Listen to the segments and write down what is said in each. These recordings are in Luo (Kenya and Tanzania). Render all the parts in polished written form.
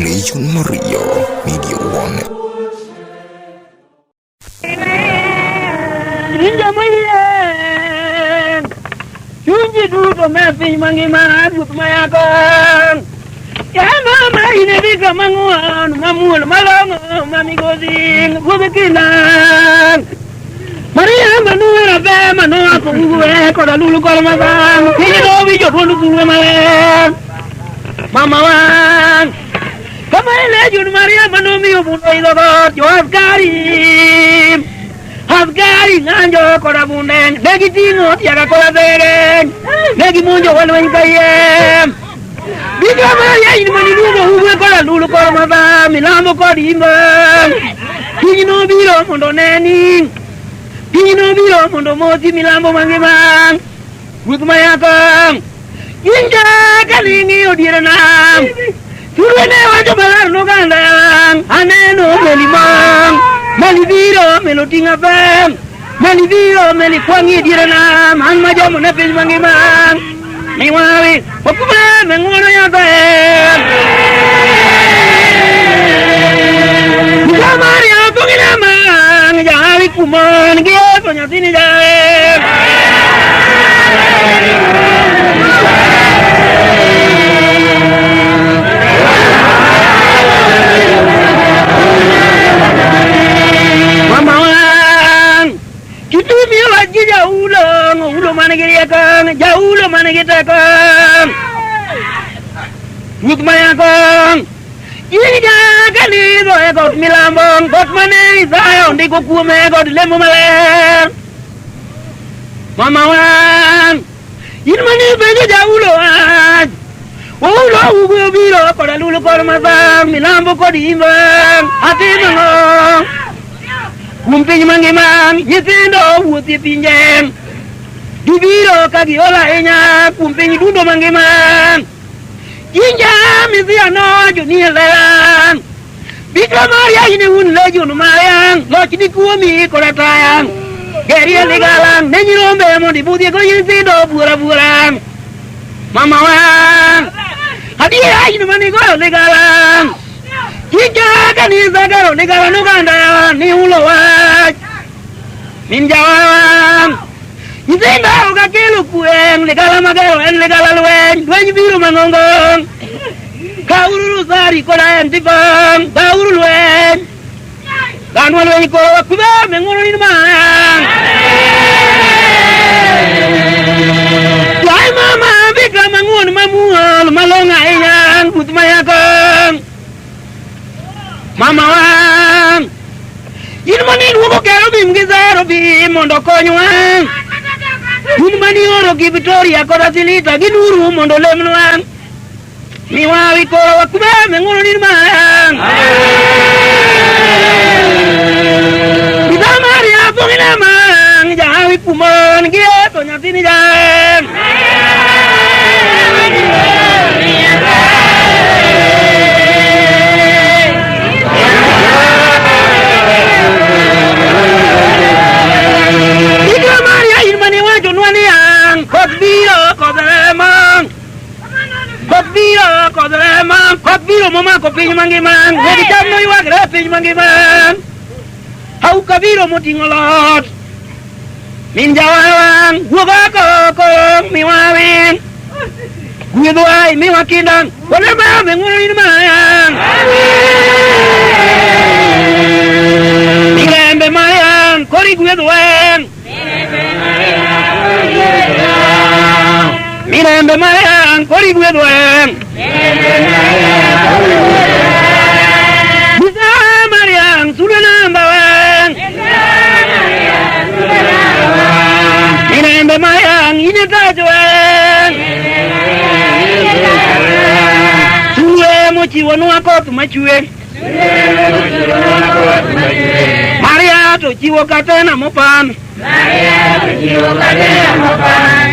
Legion Mario Media One. Junji dulu mapi mangi madu mayakan. Ya mama ini bika manguan mamul malong mami gozing bubikinan. Maria manura be manua kungue koda lulu kolmasan. Hino bijo dulu kungue malen. Mama wan. Kamai lejun Maria manumi ubunoi dogot joab karim. Hafgari nganjo koda bundeng Lagi tingot yaga koda bereng Lagi munjo walwen kayem Bika Maria ini mani lugo huwe koda lulu koda maba Milamo koda imbang Kino biro mondo nening Kino biro mondo moti milamo mangimang Wut mayakang Inja kalingi odiranam Surwene wajo balar no gandang Aneno melimang Meliviro melotinga bam Meliviro melikwangi dirana man majo monepil mangimang Miwawi Pokuma mengono ya bam Kamari aku nginamang Jawi kuman Gio tonya sini jam Jauh mana kita kan, jauh mana kita kan. Wut maya kan. Ini jangan itu ekor milambong, kot mana saya undi kuku mekor lemu maler. Mama wan, ini mana beda jauh loan. Oh lo ugu biro, koda lulu kor masam, milambong kor imbang, hati mengong. Kumping mangimang, yitindo wuti pinjeng. Dubiro kagi ola enya kumping dundo mangimang. Jinja misi ano juni lelang. Bika Maria ini un lejun mayang. Lo chidi kuami koratayang. Geria legalang. Nenyi rombe mo di budi ko yinsido pura-purang. Mama wang. Hadia ini mani ko legalang. Jinja kanisa karo legalang nukandayang. Ni ulo waj. Minjawang. Izinda oga kelu kueng legala magero en legala luen duenyi biru mangongong kaururu sari koda en tipang kaururu luen kanwa luen ko kuba mengono ni mang Wai mama bika mangun mamual malonga enyang putmayakang Mama wang Inmanin wuko kero bimgizaro bim mondo konyuang Mani oro ki Victoria koda silita ginuru mondo lemnuan Miwawi ko wakuba mengono ni mang Bisa Maria pongina mang Jawi kumon gieto nyatini jam Kopiro mama kopinyo mangimang Wedi jamno iwag repinyo mangimang Hau kabiro mo tingolot Minjawawang Guga kokong miwawin Guiduay miwakindang Wala ba mengunin mayang Mirembe mayang Kori guiduay Mirembe mayang Kori guiduay Bisa Mariang Sulanam bawang Mirembe mayang Ini tajuang Suwe mochi wanu akot machuwe Maria to jiwo katena mopan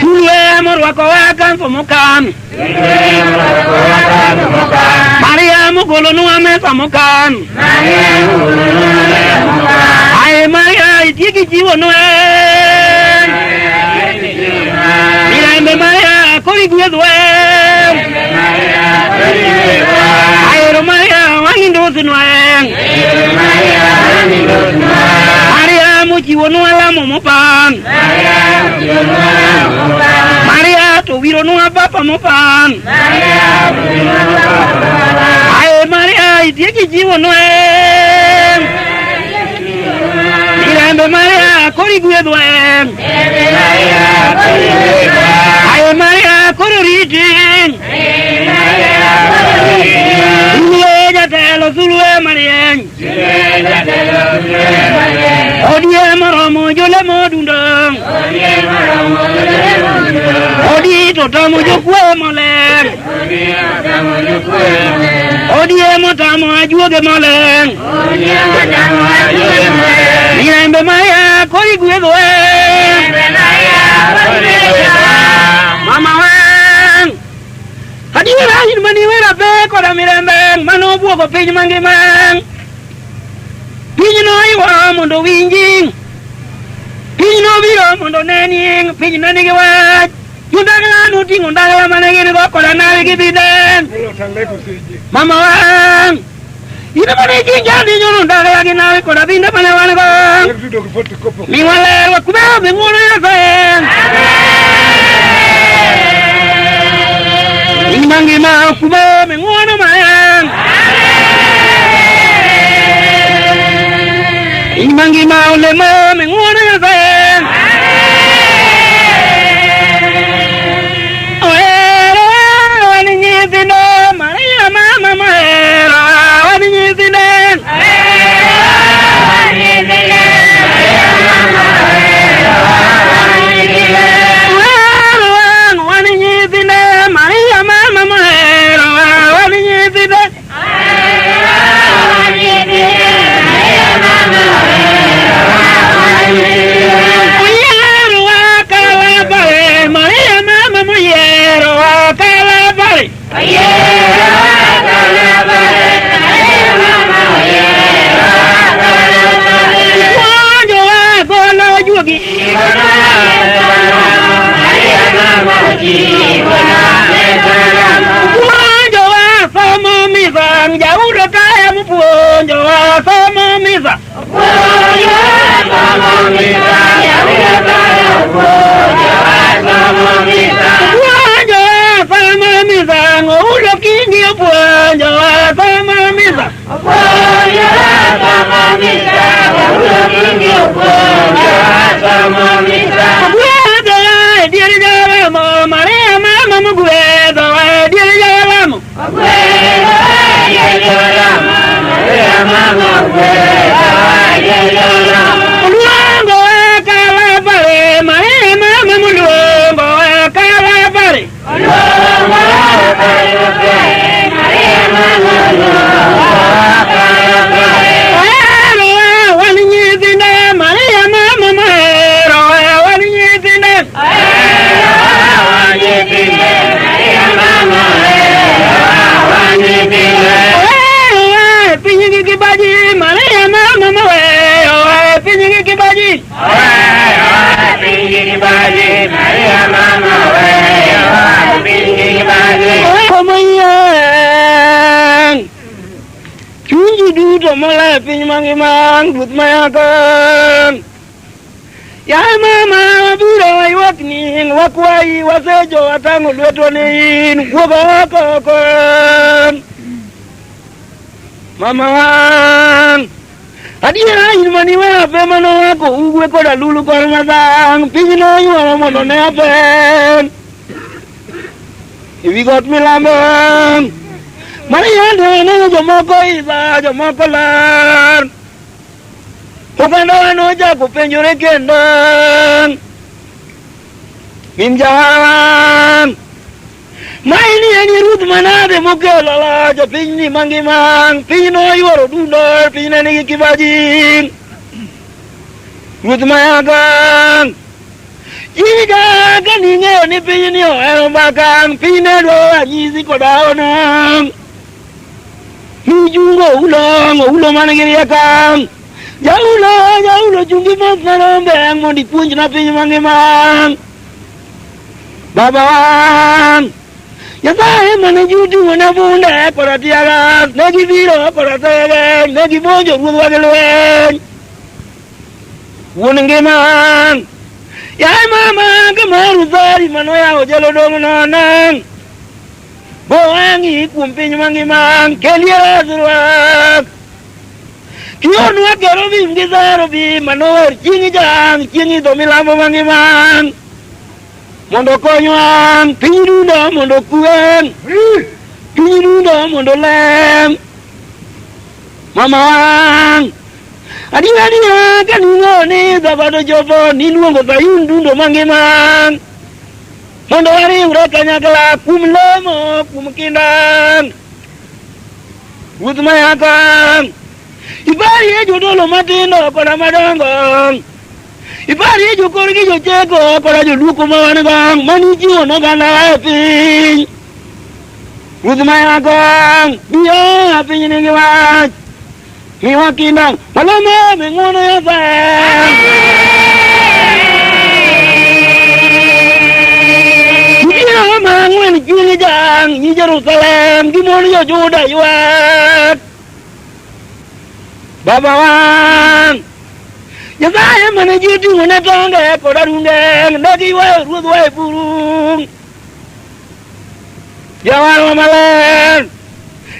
Suwe morwako wakan pomokan Maria mugolo nuame pomokan Ay Maria itiki jiwo nuen Mirembe Maria kori gue duen Ay Maria Sunwang Maria Mujiwono Alamo Mopan Maria Tobirono Papa Mopan Ay Maria Itiki Jiwono Irambe Maria Kori Guedwen Ay Maria Kori Ritin Zulue Marian Odie Maromo Jole Modundang Odie Totomo Jokwe Moleng Odie Motamo Ajuoge Moleng Niembe Maya Kori Guegoe Mama Wang Hadira in Maniwera Beko da Mirembeng Mano Buoko Pin Mangimang Pino Iwa Mondo Winging Pino Viro Mondo Nanning Pino Nigawat Yundanga Nuting Undala Managin Gokola Navigibiden Mama Wang Ina Managin Jadi Yundanga Yagina Koda Binda Panawanaga Miwale Wakube Mimuna Yafen Mangi ma kuba me ngona mayang Mangi ma ole ma me ngona yafang Oera wani nyitino Maria mama maera wani nyitino Mala pin mangimang but mayakan Ya mama buro wakning wakwai wasejo atangu lwetonin wogokokon Mama wan Adia in maniwa pe mano wako ugwe koda lulu kormadang Pingino yuwa mono ne apen If you got me lamang Maria no jomoko iba jomoko lan Kupendo no ja kupenjure kendang Minjalan Maini ani rut manade mokela la ja pini mangimang Pino yuaro dundar pina ni kibajin Rut mayagang Iga ganinge ni pini o erombakang Pina do anyizi kodaonang Jungo ulo managiri akang Jaulo jungi mat narambang Mo dipunj na pinyo mangemang Babawang Yasa manajutu wanabunda para tiara nagi biro para tere nagi bojo wudwagelen wunengeman ya mama kemaru zari manoya ojalo dongonan boangi kumpinyo mangiman kelia zurwak kionu akerobi mgizarobi manor kingi jang kingi domilamo mangiman mondo konyoan pinduda mondo kuen pinduda mondo lem mamawang adi kaningo ni zabado jopo ninuongo sayundundo mangiman mondo ari urekanya kala kumlomo kumkindan uzmayakan ibari ejodolo matindo kona madongo ibari ejo korgi jo cheko kora jo luko mawan bang mani jiwo no gana piny uzmaya gang biya piny ningi wach miwa kindang malama mengono ya sang biya mangwen jini jang ni Jerusalem gimon yo Juda yuat babawan Yasaya manajutu wanatonga kodarunde nagi wa rudwa burung Jawar malan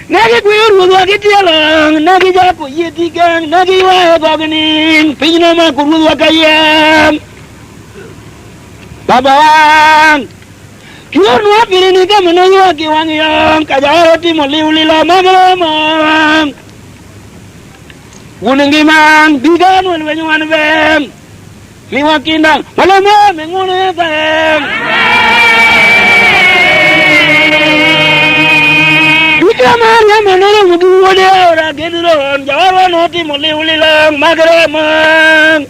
nagi kuyo rudwa kitialang nagi japo yetikan nagi wa baganin pino ma kurudwa kayam babawan kiyo nuwa pirini ka manajuwa kiwangiyam kajaroti moliulila mamalama Wunengiman bigan wenwenyuan bem miwa kindang malama mengone bem bikaman ya manolo muduwode ora gedron jawara noti moliulilang magreman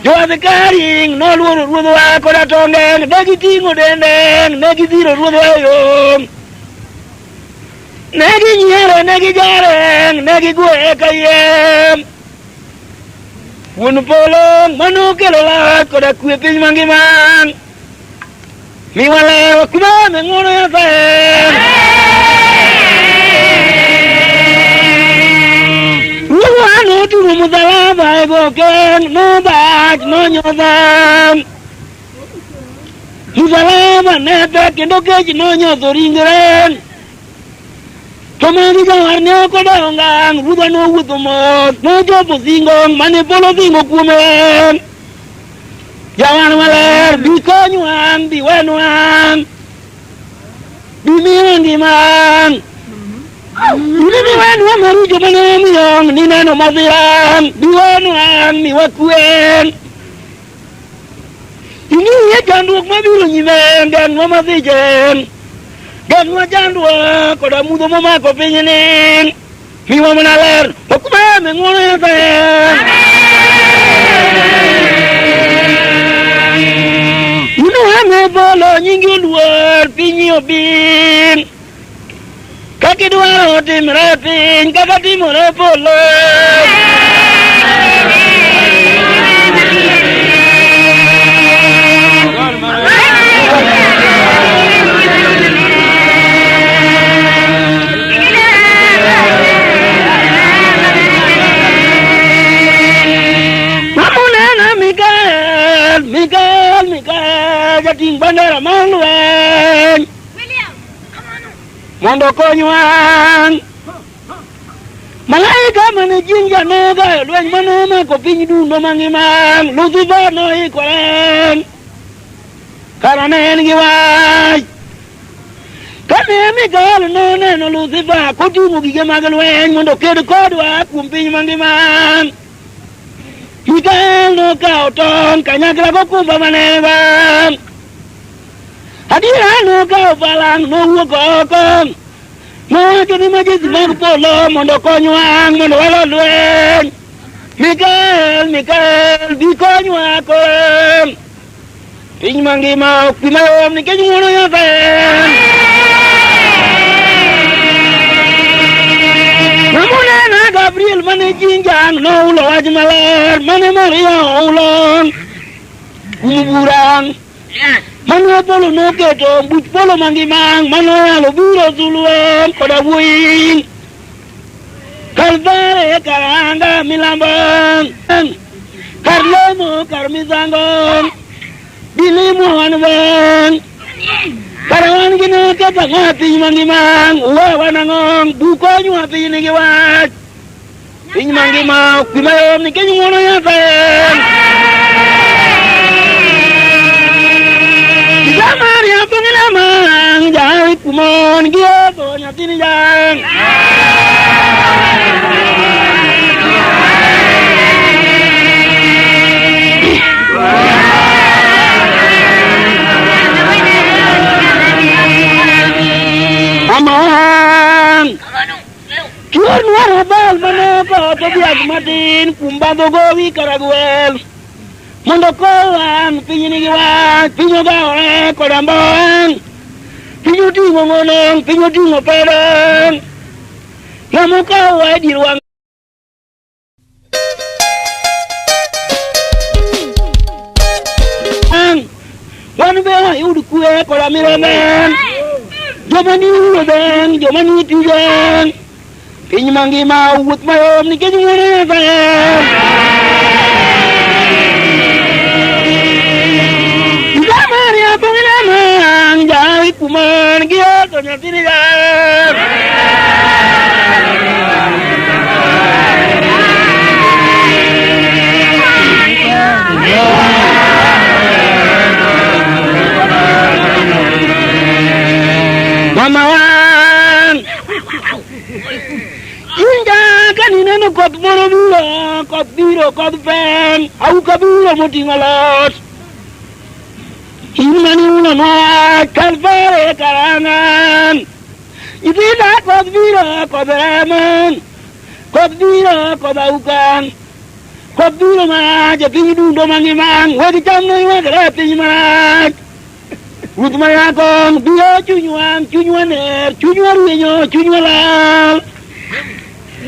Joazikaring no luru rudwa koda tongeng dagi tingo dendeng nagi ziro rudwa yom Nagi nyere, nagi jareng, nagi gue kayem Wun polong, manu kelola, koda kue ping manggiman Miwale, wakuma, mengono ya sayem Wuwanu turu mutala, bae goken, no baj, no nyosam Mutala, maneta, kendo keji, no nyosoringren Tomani jawarnya koda ongang ruda no wutumot no jopo singong mane polo singo kumen Jawar maler bikonyuan biwenuan bimian diman Ini biwenuan maru jomane miyong ninano masiran biwenuan miwakuen Ini ya janduk mabiru nyimen dan mamasijen Dan wajandua koda mudo mama ko penyening miwa menaler pokuma mengono ya sayang Unu hame bolo nyingi luar pinyo bin Kaki dua roti merepin kakati merepolo Mikael, jating bandara mangluan William, mondo konyuan Malaika manajing janoga, luang manoma ko pindundo mangimang Lucifer no ikoran Karanen giwaj Kami Mikael no neno Lucifer Kutu mugiga magaluen mondo kedu kodwa kumpiny mangimang Mikael no kauton kanyakla ko kumpa manebang Hadira no kau palang no wukokong No kini majis magpolo mondo konyuang mondo wala luen Mikael di konyuakong Ping manggi mau pimayom ni kenyuano ya sayang Namuna na Gabriel mane jinjang no ulo wajmaler mane Maria ulong Kumuburang Mano polo no keto but polo mangimang mano lo buro zuluan koda buin Kalvare karanga milambang Karlomo karmizangong Bilimu anbang Karawan gino kapangati mangimang Wawanangong bukonyo api nigiwat Mangimang Pimayom ni kenyo mono yatan Jamar ya pengilamang Jai kumon Giyoto nyatini jang Aman Kior nuar habal Manopo Tobiak matin Kumbado gowi karaguel Mondokoan, pininigiwan, pinyogawan, kodamban, pinyutingo ngonong, pinyutingo pedang, namukawai di ruang. Wanbewa yudu kue kodamiromen, jomani uloden, jomani tijang, pinyemangi mawut mayom, nikejungone sayang. Maria pengilamang jai kuman Giyoto nyatini jang Mamawan Inja kanina no kot boroburo kot biro kot pen au kaburo mutingalos Imani ulama kalvare karangan Ibida kodbira kodaman Kodbira kodaukan Kodbira ma jadi dundo mangimang Wadi jamno iwagara pimak Udmayakong biyo cunyuan er Cunyuan winyo cunyuan lal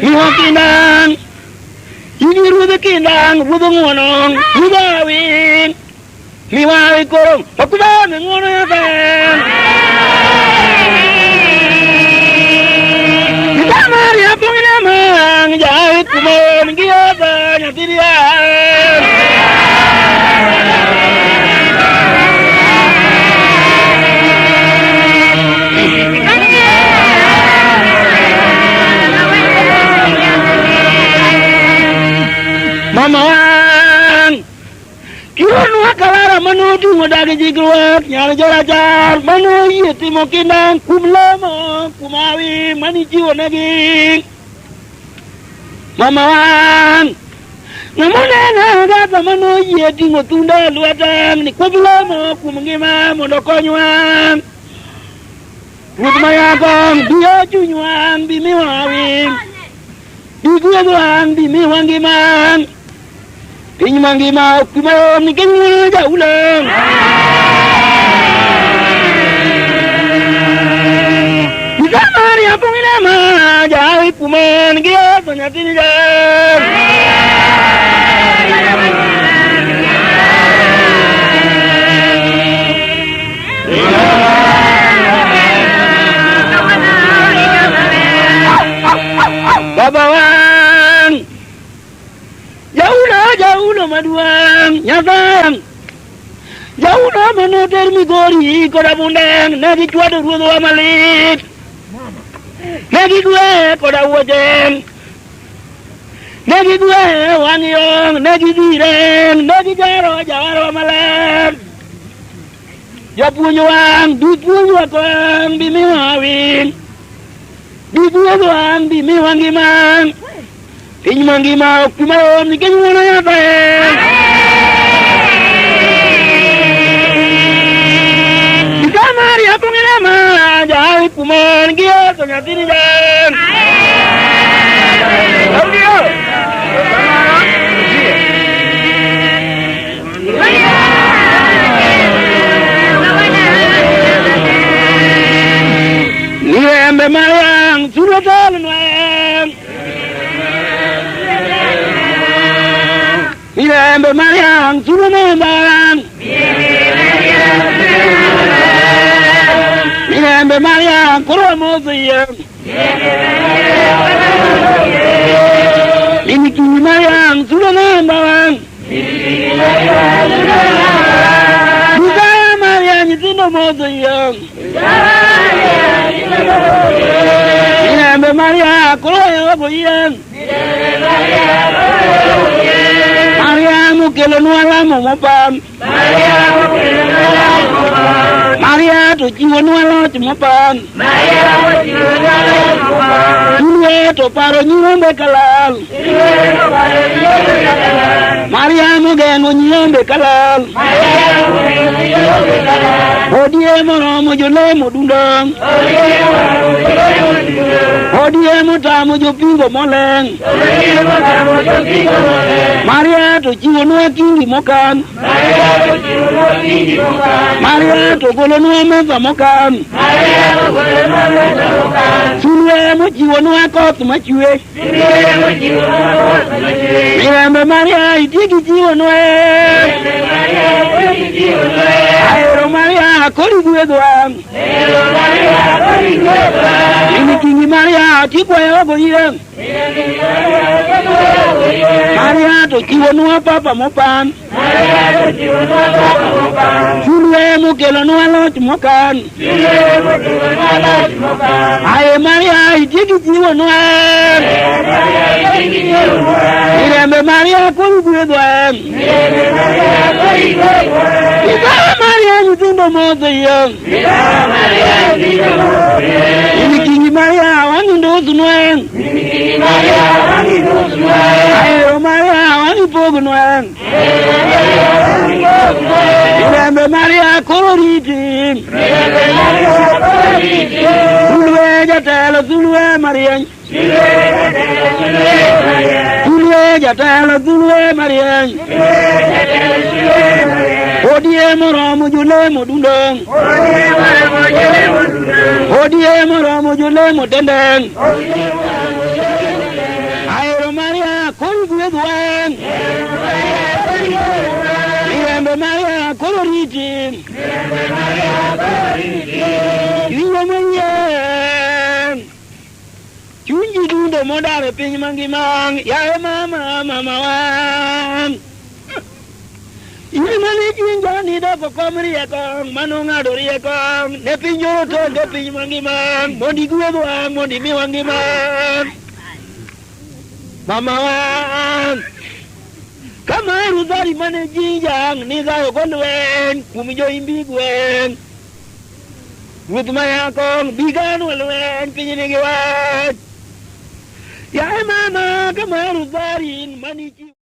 Iwa kindang Ini ruda kindang ruda ngonong Ruda win Miwai korong, pakudan ngono ya ben. Kita mari apa ngamang jahit kumon Giyoto nyatini jang. Maman Kiron wakalara manu tu modagi jigluat nyala jolajar manu yeti mokinang kumlama kumawi mani jiwa naging Mamawan Namuna gata manu yeti motunda luatan ni kumlama kumngima mondokonyuan Rutmayakong dia junyuan bimiwawing Diguaduan bimiwangiman Pinyemangi mau kumaom ni kenyo jaulang Bisa mari apa ngilama Jai kuman Giyoto nyatini jang Babawan Jauh maduang nyatang Jauh manu termi gori koda bundang Nagi tua dua malit Nagi gue koda wajen Nagi gue wangiong Nagi direng Nagi jaro malam Japunyuang dupunyuang bimiwawin Dupunyuang bimiwangimang Pinyemangi mau kumaom ni kenyo na yatan Kita mari apa ngilama Jai kuman Giyoto nyatini jang Audio Niembe mayang Suratol mayang Niembe mayang Suratol mayang Yambe Maria Kuro Mosia Limiki Maria Sulana Bawang Buka Maria Nitino Mosia Yambe Maria Kuro Mosia Maria Mukelo Nuala Momopan Maria to Jiwanuala to Mopan Maria to Paronium Kalal Maria Mugan Union de Kalal Odiemo Mojole Modundang Odiemo Tamo Jopingo Moleng Maria to Jiwanua Kingi Mokan Maria to Golonua Meza Mokan Sulwe Mojiwanua Kot Machue Miramba Maria Itiki Jiwanua Aero Maria Koli Gueduan Inikingi Maria Tikwa Yogo Yen Maria to Jiwanua Papa Mopan Sulwe Mokelonua Lot Mokan Aye Maria Itiki Jiwanua Miramba Maria Koli Gueduan Maria Yutundo Mosia Inikingi Maria Wanindo Sunwen Aero Maria Wanipogunwen Miramba Maria Kororiti Sulwe Jatala Sulwe Maria Sulwe Jatala Sulwe Maria Odiemo Romo Jule Modundang Odiemo Romo Jule Modendang Aero Maria Kolgueduan Miramba Maria Koloriti Yuwamanyan Chunji Dundo Modare Pinyamangimang Yae Mama Wan Imani Jinjani da Pokomri Akong, Manunga Dori Akong, Nepinjo to Depi Mangiman, Mondi Gueduan, Mondi Miwangiman, Mama Kamaru Dari Mane Jinjang, Niza Gondwen, Kumijo Imbigwen, with my Akong, Bigan Welwen, Pininigiwan, Yamana Kamaru Dari, Manichi.